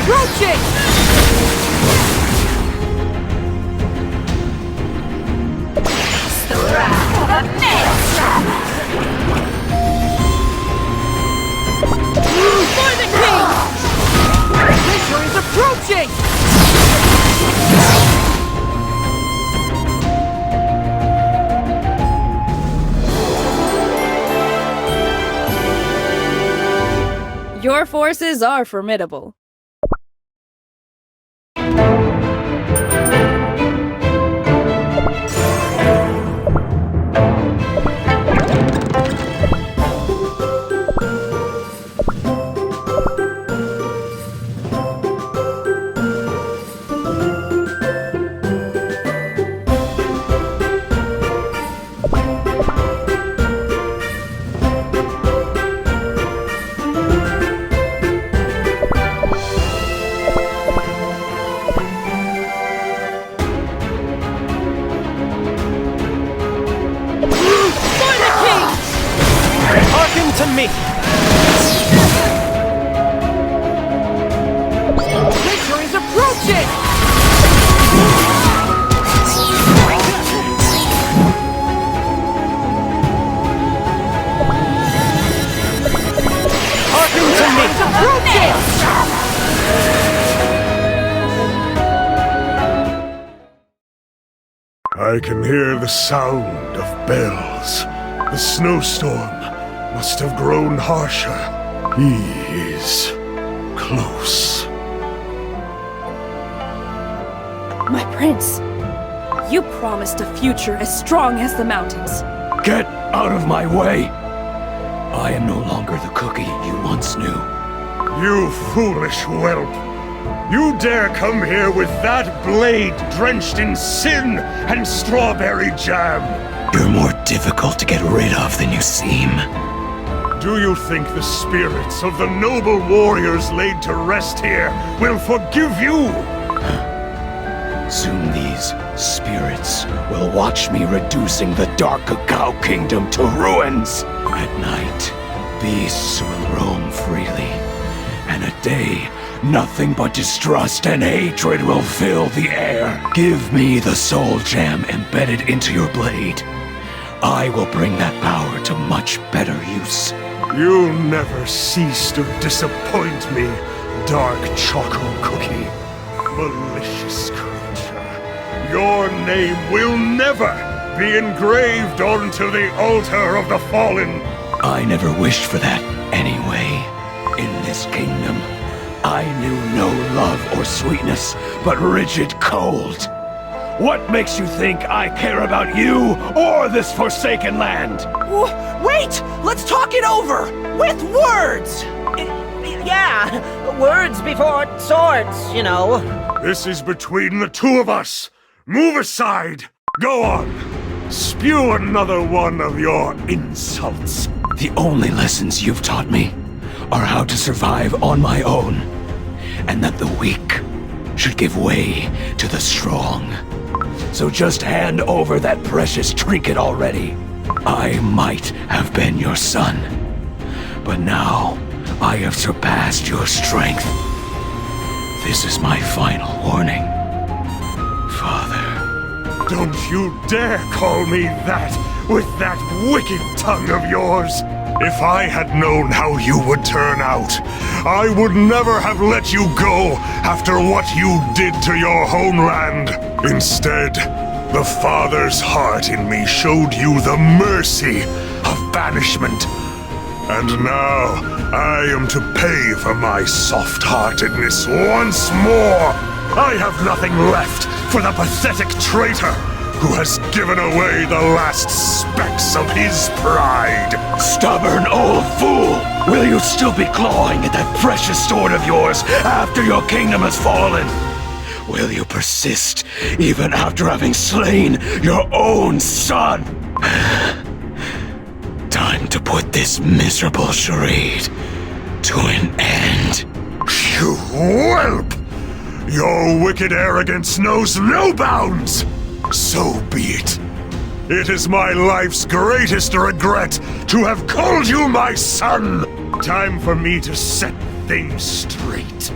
approaching! The wrath of a maelstrom! For the king! Victory is approaching! Your forces are formidable. Hearken to me! Victory is approaching! Hearken to me! I can hear the sound of bells. The snowstorm must have grown harsher. He is close. My prince, you promised a future as strong as the mountains. Get out of my way! I am no longer the cookie you once knew. You foolish whelp! You dare come here with that blade drenched in sin and strawberry jam! You're more difficult to get rid of than you seem. Do you think the spirits of the noble warriors laid to rest here will forgive you? Soon these spirits will watch me reducing the Dark Cacao Kingdom to ruins. At night, beasts will roam freely. And at day, nothing but distrust and hatred will fill the air. Give me the soul gem embedded into your blade. I will bring that power to much better use. You'll never cease to disappoint me, Dark Choco Cookie. Malicious creature. Your name will never be engraved onto the altar of the fallen. I never wished for that anyway. In this kingdom, I knew no love or sweetness, but rigid cold. What makes you think I care about you or this forsaken land? Wait! Let's talk it over! With words! Yeah, words before swords, you know. This is between the two of us. Move aside. Go on. Spew another one of your insults. The only lessons you've taught me are how to survive on my own, and that the weak should give way to the strong. So just hand over that precious trinket already. I might have been your son, but now I have surpassed your strength. This is my final warning, Father. Don't you dare call me that with that wicked tongue of yours. If I had known how you would turn out, I would never have let you go after what you did to your homeland. Instead, the Father's heart in me showed you the mercy of banishment. And now, I am to pay for my soft-heartedness once more. I have nothing left for the pathetic traitor who has given away the last specks of his pride. Stubborn old fool! Will you still be clawing at that precious sword of yours after your kingdom has fallen? Will you persist even after having slain your own son? Time to put this miserable charade to an end. You whelp! Your wicked arrogance knows no bounds! So be it. It is my life's greatest regret to have called you my son! Time for me to set things straight.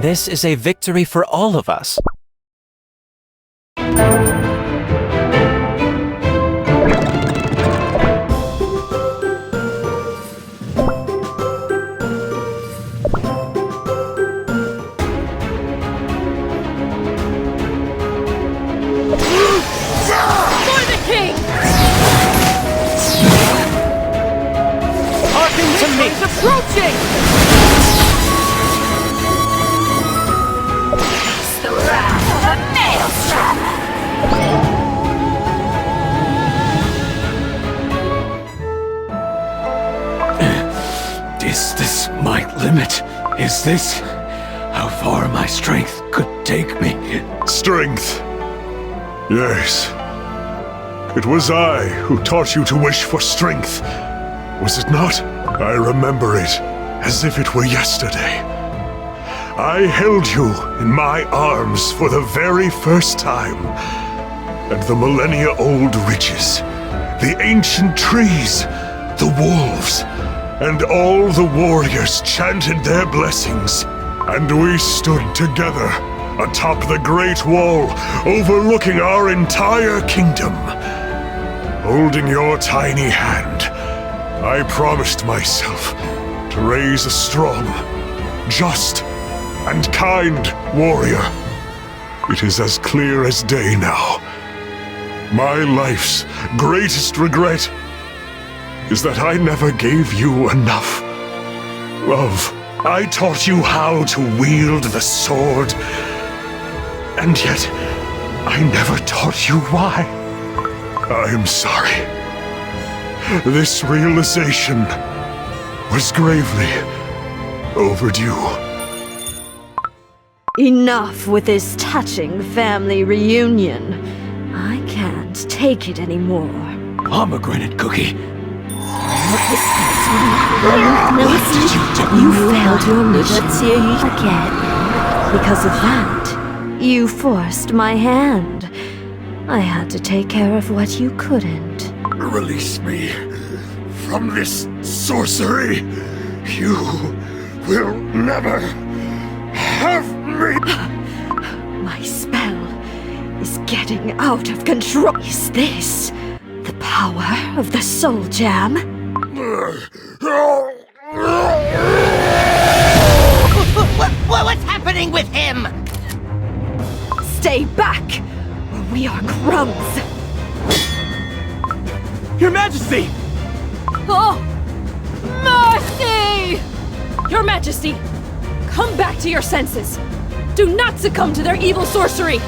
This is a victory for all of us. For the king! Hearken to me! He's approaching! The wrath of a maelstrom! Is this my limit? Is this how far my strength could take me? Strength. Yes. It was I who taught you to wish for strength. Was it not? I remember it as if it were yesterday. I held you in my arms for the very first time. And the millennia-old riches, the ancient trees, the wolves, and all the warriors chanted their blessings. And we stood together atop the Great Wall, overlooking our entire kingdom. Holding your tiny hand, I promised myself to raise a strong, just, and kind warrior. It is as clear as day now. My life's greatest regret is that I never gave you enough love. I taught you how to wield the sword, and yet I never taught you why. I am sorry. This realization was gravely overdue. Enough with this touching family reunion. I can't take it anymore. Pomegranate cookie. You failed your mission again. Because of that, you forced my hand. I had to take care of what you couldn't. Release me from this sorcery. You will never have me. My spell is getting out of control. Is this the power of the Soul Jam? What's happening with him? Stay back, or we are crumbs. Your Majesty! Oh! Mercy! Your Majesty, come back to your senses. Do not succumb to their evil sorcery.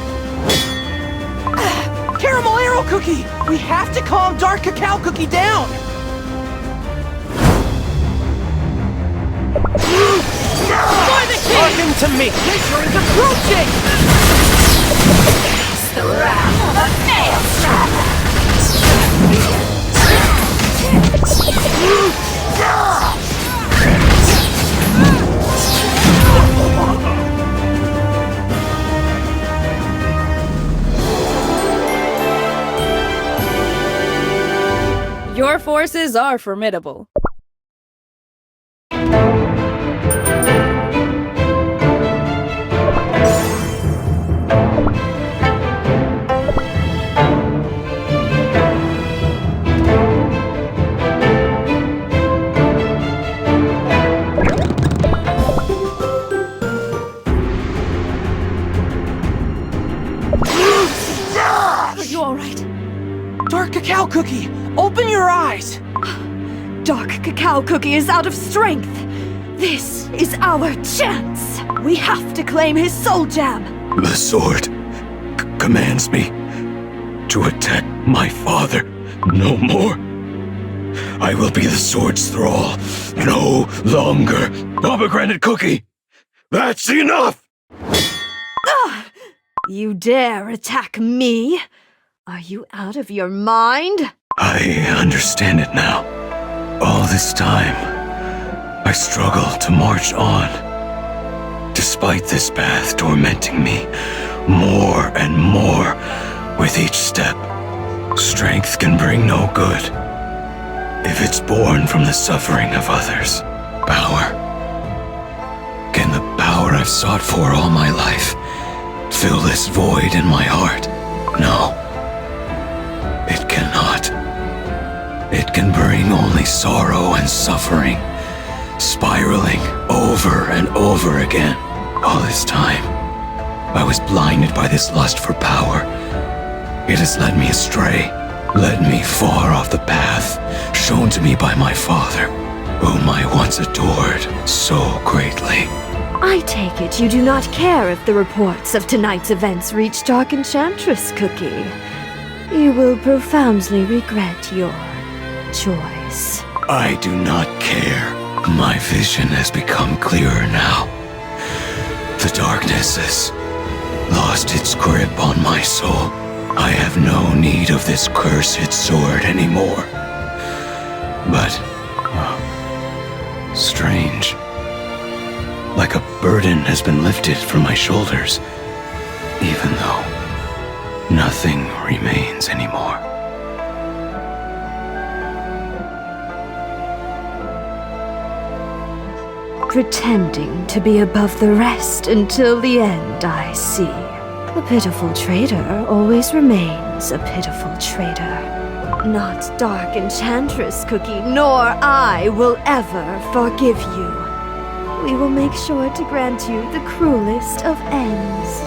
Caramel Arrow Cookie! We have to calm Dark Cacao Cookie down! For the king! Hearken to me! Nature is approaching! The wrath of a maelstrom! Your forces are formidable. Are you alright? Dark Cacao Cookie, open your eyes! Dark Cacao Cookie is out of strength. This is our chance. We have to claim his Soul Jam. The sword commands me to attack my father no more. I will be the sword's thrall no longer. Pomegranate cookie, that's enough! You dare attack me? Are you out of your mind? I understand it now. All this time, I struggle to march on. Despite this path tormenting me more and more with each step, strength can bring no good if it's born from the suffering of others. Power. Can the power I've sought for all my life. Fill this void in my heart. No. It cannot. It can bring only sorrow and suffering, spiraling over and over again. All this time, I was blinded by this lust for power. It has led me astray, led me far off the path shown to me by my father, whom I once adored so greatly. I take it you do not care if the reports of tonight's events reach Dark Enchantress, Cookie. You will profoundly regret your choice. I do not care. My vision has become clearer now. The darkness has lost its grip on my soul. I have no need of this cursed sword anymore. But, strange. Like a burden has been lifted from my shoulders, even though nothing remains anymore. Pretending to be above the rest until the end, I see. A pitiful traitor always remains a pitiful traitor. Not Dark Enchantress, Cookie, nor I will ever forgive you. We will make sure to grant you the cruelest of ends.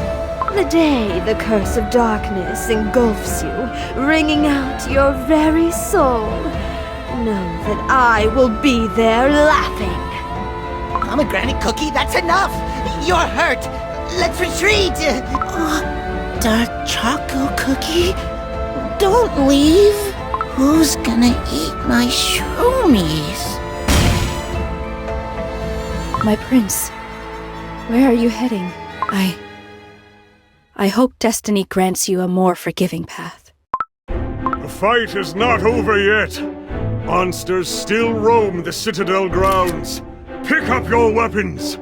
The day the curse of darkness engulfs you, wringing out your very soul, know that I will be there laughing. Pomegranate Cookie, that's enough! You're hurt! Let's retreat! Dark Choco Cookie? Don't leave! Who's gonna eat my shroomies? My prince, where are you heading? I hope destiny grants you a more forgiving path. The fight is not over yet. Monsters still roam the Citadel grounds. Pick up your weapons.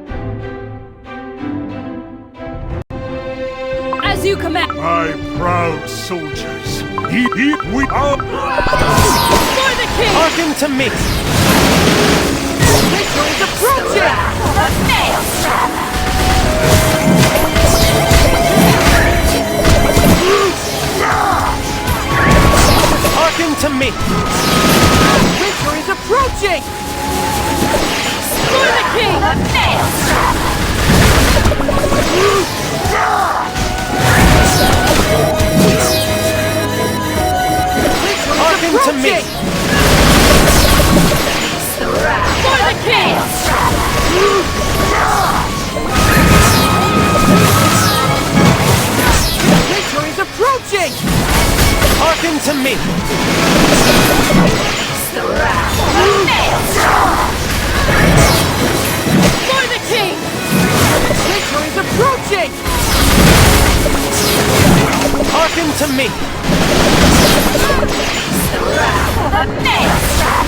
As you command! My proud soldiers. We are... For the king! Hearken to me! Victory's approaching! The Maelstrom! Hearken to me! Victory's approaching! For the king! The Maelstrom! Hearken to me! For the king! Victory's approaching! Hearken to me! The Maelstrom! For the king! Victory's approaching! Hearken to me! The Maelstrom!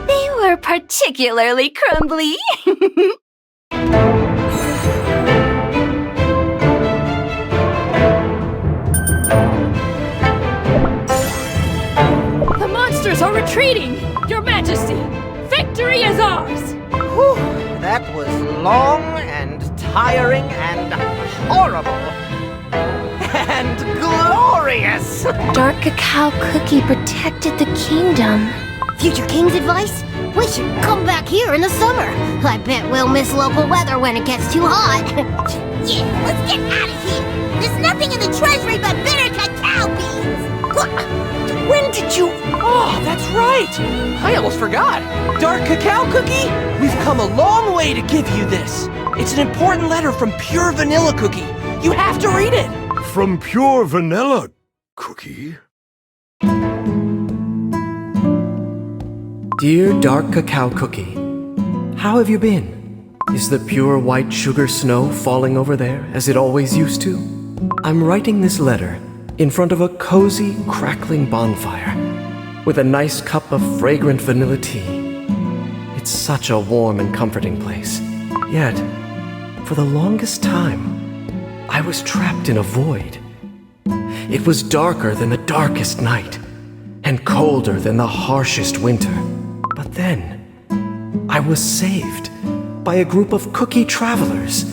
They were particularly crumbly. The monsters are retreating! Your Majesty! Victory is ours! Whew, that was long and tiring and horrible. And glorious! Dark Cacao Cookie protected the kingdom. Future King's advice? We should come back here in the summer. I bet we'll miss local weather when it gets too hot. Yeah, let's get out of here. There's nothing in the treasury but bitter cacao beans. When did you... Oh, that's right! I almost forgot. Dark Cacao Cookie? We've come a long way to give you this. It's an important letter from Pure Vanilla Cookie. You have to read it. From Pure Vanilla, Cookie? Dear Dark Cacao Cookie, how have you been? Is the pure white sugar snow falling over there as it always used to? I'm writing this letter in front of a cozy, crackling bonfire with a nice cup of fragrant vanilla tea. It's such a warm and comforting place. Yet, for the longest time, I was trapped in a void. it was darker than the darkest night, and colder than the harshest winter. But then, I was saved by a group of cookie travelers.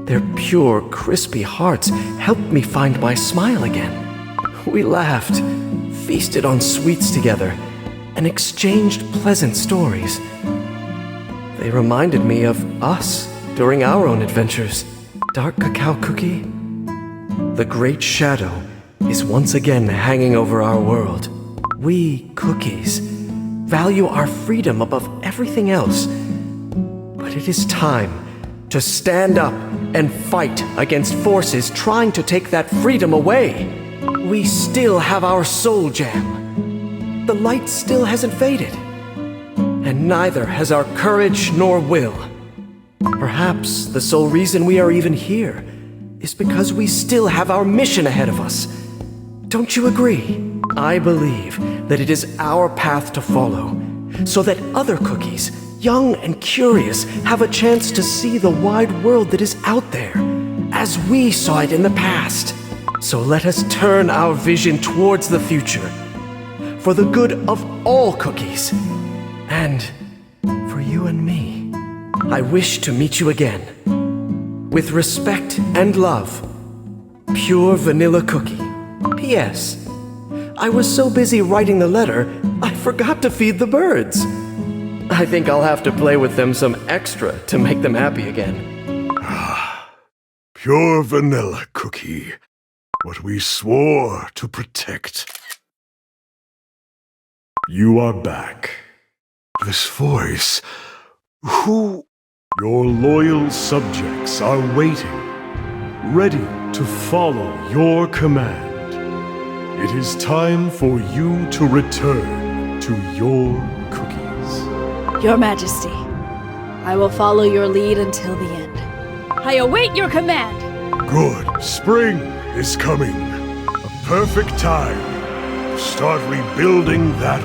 Their pure, crispy hearts helped me find my smile again. We laughed, feasted on sweets together, and exchanged pleasant stories. They reminded me of us during our own adventures. Dark Cacao Cookie, the great shadow is once again hanging over our world. We, cookies, value our freedom above everything else. But it is time to stand up and fight against forces trying to take that freedom away. We still have our soul gem. The light still hasn't faded. And neither has our courage nor will. Perhaps the sole reason we are even here is because we still have our mission ahead of us. Don't you agree? I believe that it is our path to follow, so that other cookies, young and curious, have a chance to see the wide world that is out there, as we saw it in the past. So let us turn our vision towards the future, for the good of all cookies, and for you and me. I wish to meet you again. With respect and love, Pure Vanilla Cookie. P.S. I was so busy writing the letter, I forgot to feed the birds. I think I'll have to play with them some extra to make them happy again. Pure Vanilla Cookie. What we swore to protect. You are back. This voice. Who? Your loyal subjects are waiting, ready to follow your command. It is time for you to return to your cookies. Your Majesty, I will follow your lead until the end. I await your command! Good. Spring is coming. A perfect time to start rebuilding that